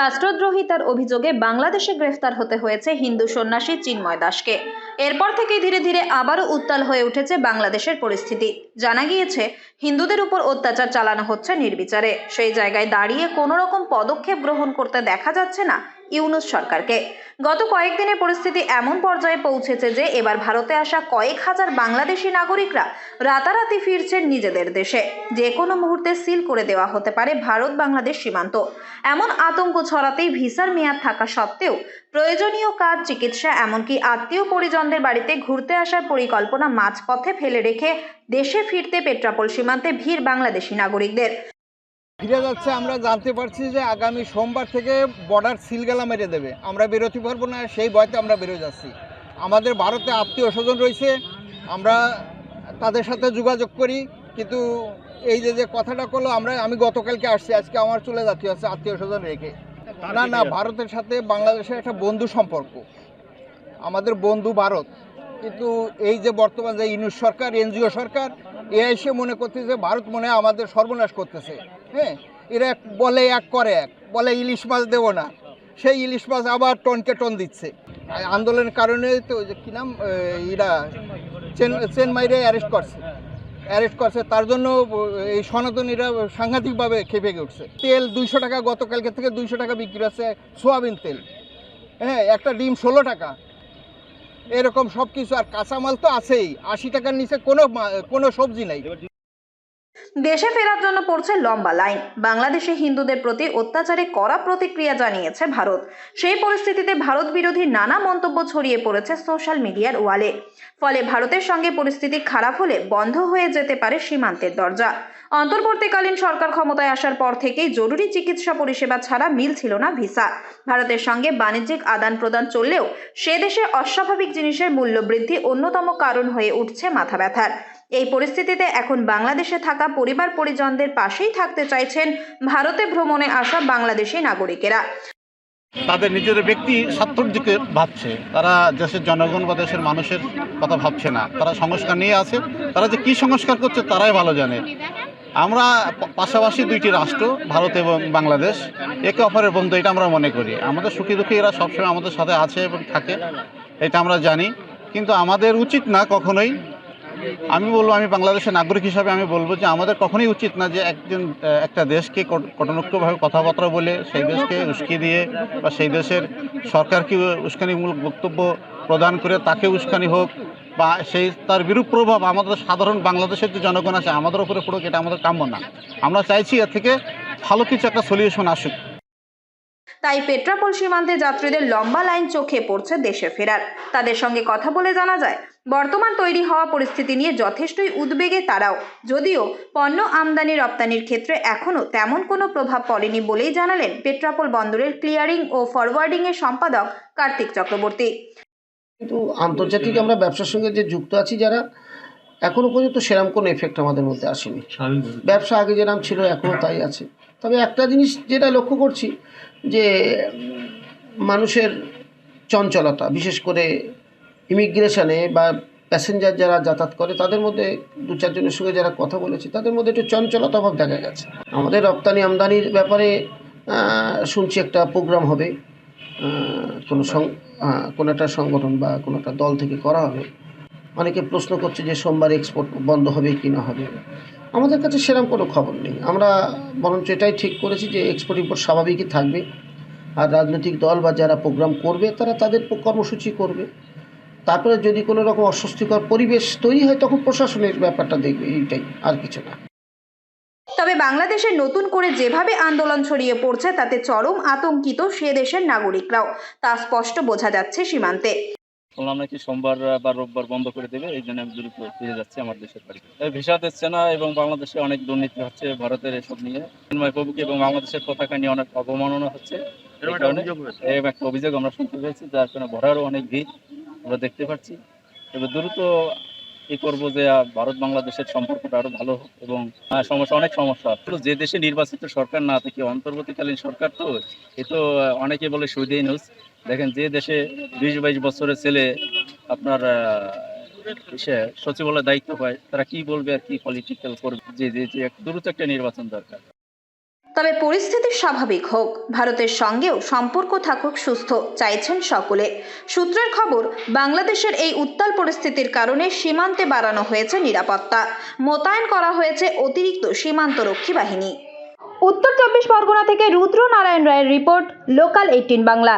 রাষ্ট্রদ্রোহিতার অভিযোগে বাংলাদেশে গ্রেফতার হতে হয়েছে হিন্দু সন্ন্যাসী চিন্ময় দাসকে। এরপর থেকেই ধীরে ধীরে আবারও উত্তাল হয়ে উঠেছে বাংলাদেশের পরিস্থিতি। জানা গিয়েছে, হিন্দুদের উপর অত্যাচার চালানো হচ্ছে নির্বিচারে। সেই জায়গায় দাঁড়িয়ে কোনো রকম পদক্ষেপ গ্রহণ করতে দেখা যাচ্ছে না ইউনূস সরকারকে। গত কয়েকদিনে পরিস্থিতি এমন পর্যায়ে পৌঁছেছে যে এবার ভারতে আসা কয়েক হাজার বাংলাদেশি নাগরিকরা রাতারাতি ফিরছেন নিজেদের দেশে। যে কোনো মুহূর্তে সিল করে দেওয়া হতে পারে ভারত বাংলাদেশ সীমান্ত। এমন আতঙ্ক ছড়াতেই ভিসার মেয়াদ থাকা সত্ত্বেও প্রয়োজনীয় কাজ, চিকিৎসা, এমনকি আত্মীয় পরিজনদের বাড়িতে ঘুরতে আসার পরিকল্পনা মাঝপথে ফেলে রেখে দেশে ফিরতে পেট্রাপোল সীমান্তে ভিড় বাংলাদেশি নাগরিকদের। ফিরে যাচ্ছে। আমরা জানতে পারছি যে আগামী সোমবার থেকে বর্ডার সিলগালা মেরে দেবে, আমরা বেরোতে পারবো না, সেই ভয়তে আমরা বেরোয় যাচ্ছি। আমাদের ভারতে আত্মীয় স্বজন রয়েছে, আমরা তাদের সাথে যোগাযোগ করি, কিন্তু এই যে কথাটা করলো, আমি গতকালকে আসছি, আজকে আমার চলে যাচ্ছি আছে আত্মীয় স্বজন রেখে। না, ভারতের সাথে বাংলাদেশের একটা বন্ধু সম্পর্ক, আমাদের বন্ধু ভারত। কিন্তু এই যে বর্তমান যে ইউনূস সরকার, এনজিও সরকার, এ এসে মনে করতেছে ভারত মনে হয় আমাদের সর্বনাশ করতেছে। হ্যাঁ, এরা বলে এক করে এক, বলে ইলিশ মাছ দেবো না, সেই ইলিশ মাছ আবার টনকে টন দিচ্ছে। আন্দোলনের কারণে তো যে কী নাম, এরা চেনমাইরে অ্যারেস্ট করছে, তার জন্য এই সনাতনীরা সাংঘাতিকভাবে খেপে উঠছে। তেল 200 টাকা, গতকালকে থেকে 200 টাকা বিক্রি হচ্ছে সোয়াবিন তেল। হ্যাঁ, একটা ডিম 16 টাকা, এরকম সব কিছু। আর কাঁচামাল তো আছেই, 80 টাকার নিচে কোনো সবজি নাই। দেশে ফেরার জন্য পড়ছে লম্বা লাইন। বাংলাদেশে হিন্দুদের প্রতি অত্যাচারে কড়া প্রতিক্রিয়া জানিয়েছে ভারত। সেই পরিস্থিতিতে ভারত বিরোধী নানা মন্তব্য ছড়িয়ে পড়েছে সোশ্যাল মিডিয়ার ওয়ালে। ফলে ভারতের সঙ্গে পরিস্থিতি খারাপ হলে বন্ধ হয়ে যেতে পারে সীমান্তের দরজা। অন্তর্বর্তীকালীন সরকার ক্ষমতায় আসার পর থেকেই জরুরি চিকিৎসা পরিষেবা ছাড়া মিলছিল না ভিসা। ভারতের সঙ্গে বাণিজ্যিক আদান প্রদান চললেও সে দেশে অস্বাভাবিক জিনিসের মূল্য বৃদ্ধি অন্যতম কারণ হয়ে উঠছে মাথা ব্যথার। এই পরিস্থিতিতে এখন বাংলাদেশে থাকা পরিবার পরিজনদের পাশেই থাকতে চাইছেন ভারতে ভ্রমণে আসা বাংলাদেশি নাগরিকেরা। তাদের নিজেদের ব্যক্তি স্বার্থের দিকে ভাবছে, তারা দেশের জনগণ বা দেশের মানুষের কথা ভাবছে না। তারা সংস্কার নিয়ে আছে, তারা যে কী সংস্কার করছে তারাই ভালো জানে। আমরা পাশাপাশি দুইটি রাষ্ট্র, ভারত এবং বাংলাদেশ, একে অপরের বন্ধু, এটা আমরা মনে করি। আমাদের সুখী দুঃখী এরা সবসময় আমাদের সাথে আছে এবং থাকে, এটা আমরা জানি। কিন্তু আমাদের উচিত না কখনোই, আমি বাংলাদেশের নাগরিক হিসাবে আমি বলবো যে আমাদের কখনোই উচিত না যে একটা দেশকে কটূক্তভাবে কথাবার্তা বলে সেই দেশকে উস্কি দিয়ে বা সেই দেশের সরকারকে উস্কানিমূলক বক্তব্য প্রদান করে তাকে উস্কানি হোক বা তার বিরূপ প্রভাব আমাদের সাধারণ বাংলাদেশের যে জনগণ আছে আমাদের উপরে পড়ুক, এটা আমাদের কাম্য না। আমরা চাইছি এর থেকে ভালো কিছু একটা সলিউশন আসুক। তাই পেট্রাপোল সীমান্তে যাত্রীদের লম্বা লাইন চোখে পড়ছে দেশে ফেরার। তাদের সঙ্গে কথা বলে জানা যায়, বর্তমান তৈরি হওয়া পরিস্থিতি নিয়ে যথেষ্টই উদ্বেগে তারাও। যদিও পণ্য আমদানি রপ্তানির ক্ষেত্রে এখনও তেমন কোনো প্রভাব পড়েনি বলেই জানালেন পেট্রাপোল বন্দরের ক্লিয়ারিং ও ফরওয়ার্ডিং এর সম্পাদক কার্তিক চক্রবর্তী। কিন্তু আন্তর্জাতিক আমরা ব্যবসার সঙ্গে যে যুক্ত আছি যারা, এখনও পর্যন্ত সেরকম কোনো এফেক্ট আমাদের মধ্যে আসেনি। ব্যবসা আগে যেরকম ছিল এখনও তাই আছে। তবে একটা জিনিস যেটা লক্ষ্য করছি যে মানুষের চঞ্চলতা, বিশেষ করে ইমিগ্রেশনে বা প্যাসেঞ্জার যারা যাতায়াত করে তাদের মধ্যে 2-4 জনের সঙ্গে যারা কথা বলেছি তাদের মধ্যে একটু চঞ্চলতা ভাব দেখা গেছে। আমাদের রপ্তানি আমদানির ব্যাপারে শুনছি একটা প্রোগ্রাম হবে, কোনো একটা সংগঠন বা কোনো একটা দল থেকে করা হবে। অনেকে প্রশ্ন করছে যে সোমবার এক্সপোর্ট বন্ধ হবে কি না হবে। আমাদের কাছে সেরকম কোনো খবর নেই। আমরা বরঞ্চ এটাই ঠিক করেছি যে এক্সপোর্ট ইম্পোর্ট স্বাভাবিকই থাকবে। আর রাজনৈতিক দল বা যারা প্রোগ্রাম করবে তারা তাদের কর্মসূচি করবে। তারপরে যদি কোনো রকম অস্বস্তিকর পরিবেশ তৈরি হয় তখন প্রশাসনের ব্যাপারটা দেখবে, এইটাই, আর কিছু না। তবে বাংলাদেশে নতুন করে যেভাবে আন্দোলন ছড়িয়ে পড়ছে তাতে চরম আতঙ্কিত সে দেশের নাগরিকরাও, তা স্পষ্ট বোঝা যাচ্ছে সীমান্তে। শুনলাম নাকি সোমবার বা রোববার বন্ধ করে দেবে, এই জন্য আমি দ্রুত ফিরে যাচ্ছি আমার দেশের বাড়ি। ভিসা দিচ্ছে না এবং বাংলাদেশে অনেক দুর্নীতি হচ্ছে ভারতের এসব নিয়ে। চিন্ময় প্রভুকে এবং বাংলাদেশের পতাকা নিয়ে অনেক অবমাননা হচ্ছে, একটা অভিযোগ আমরা শুনতে পেয়েছি, যার কারণে ভরারও অনেক ভিড় আমরা দেখতে পাচ্ছি। তবে দ্রুত কি করবো যে ভারত বাংলাদেশের সম্পর্কটা আরো ভালো হোক। এবং অনেক সমস্যা, যে দেশে নির্বাচিত সরকার না থেকে অন্তর্বর্তীকালীন সরকার, তো এ তো অনেকে বলে সুইডেন নিউজ। দেখেন, যে দেশে 20-22 বছরের ছেলে আপনার সচিবালয়ের দায়িত্ব পায়, তারা কি বলবে আর কি পলিটিক্যাল করবে। যে দ্রুত একটা নির্বাচন দরকার। তবে পরিস্থিতি স্বাভাবিক হোক, ভারতের সঙ্গেও সম্পর্ক থাকুক সুস্থ চাইছেন সকলে। সূত্রের খবর, বাংলাদেশের এই উত্তাল পরিস্থিতির কারণে সীমান্তে বাড়ানো হয়েছে নিরাপত্তা, মোতায়েন করা হয়েছে অতিরিক্ত সীমান্তরক্ষী বাহিনী। উত্তর 24 পরগনা থেকে রুদ্র নারায়ণ রায়ের রিপোর্ট, লোকাল 18 বাংলা।